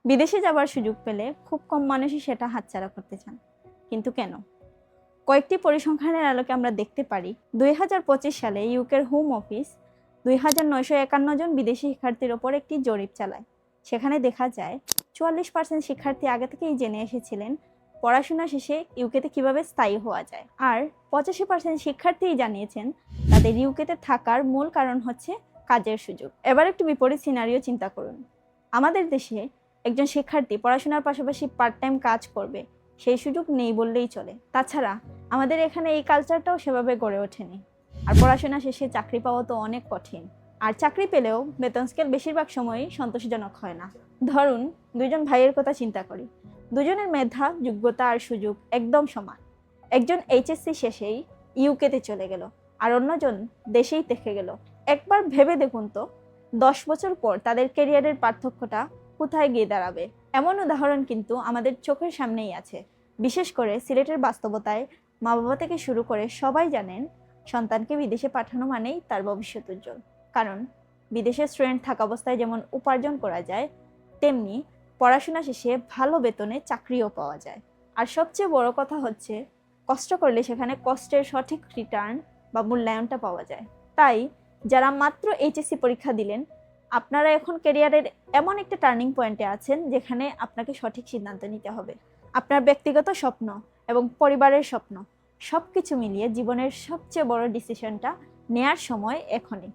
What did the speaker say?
বিদেশে যাবার সুযোগ পেলে খুব কম মানুষই সেটা হাতছাড়া করতে চান। কিন্তু কেন? কয়েকটি পরিসংখ্যানের আলোকে আমরা দেখতে পারি 2025 সালে ইউকের হোম অফিস 2951 জন বিদেশি শিক্ষার্থীর ওপর একটি জরিপ চালায়। সেখানে দেখা যায় 44% শিক্ষার্থী আগে থেকেই জেনে এসেছিলেন পড়াশোনা শেষে ইউকেতে কিভাবে স্থায়ী হওয়া যায়, আর 85% শিক্ষার্থীই জানিয়েছেন তাদের ইউকেতে থাকার মূল কারণ হচ্ছে কাজের সুযোগ। এবার একটু বিপরীত সিনারিও চিন্তা করুন। আমাদের দেশে একজন শিক্ষার্থী পড়াশোনার পাশাপাশি পার্ট টাইম কাজ করবে, সেই সুযোগ নেই বললেই চলে। তাছাড়া আমাদের এখানে এই কালচারটাও সেভাবে গড়ে ওঠেনি। আর পড়াশোনা শেষে চাকরি পাওয়া তো অনেক কঠিন, আর চাকরি পেলেও বেতন স্কেল বেশিরভাগ সময়ই সন্তোষজনক হয় না। ধরুন দুইজন ভাইয়ের কথা চিন্তা করি। দুজনের মেধা, যোগ্যতা আর সুযোগ একদম সমান। একজন এইচএসসি শেষেই ইউকেতে চলে গেল, আর অন্যজন দেশেই থেকে গেল। একবার ভেবে দেখুন তো, 10 বছর পর তাদের ক্যারিয়ারের পার্থক্যটা কোথায় গিয়ে দাঁড়াবে। এমন উদাহরণ কিন্তু আমাদের চোখের সামনেই আছে। বিশেষ করে সিলেটের বাস্তবতায় মা বাবা থেকে শুরু করে সবাই জানেন সন্তানকে বিদেশে পাঠানো মানেই তার ভবিষ্যৎ উজ্জ্বল। কারণ বিদেশে স্টুডেন্ট থাকা অবস্থায় যেমন উপার্জন করা যায়, তেমনি পড়াশোনা শেষে ভালো বেতনে চাকরিও পাওয়া যায়। আর সবচেয়ে বড় কথা হচ্ছে, কষ্ট করলে সেখানে কষ্টের সঠিক রিটার্ন বা মূল্যায়নটা পাওয়া যায়। তাই যারা মাত্র এইচএসসি পরীক্ষা দিলেন, আপনারা এখন ক্যারিয়ারের এমন একটা টার্নিং পয়েন্টে আছেন যেখানে আপনাকে সঠিক সিদ্ধান্ত নিতে হবে। আপনার ব্যক্তিগত স্বপ্ন এবং পরিবারের স্বপ্ন সবকিছু মিলিয়ে জীবনের সবচেয়ে বড় ডিসিশনটা নেয়ার সময় এখনই।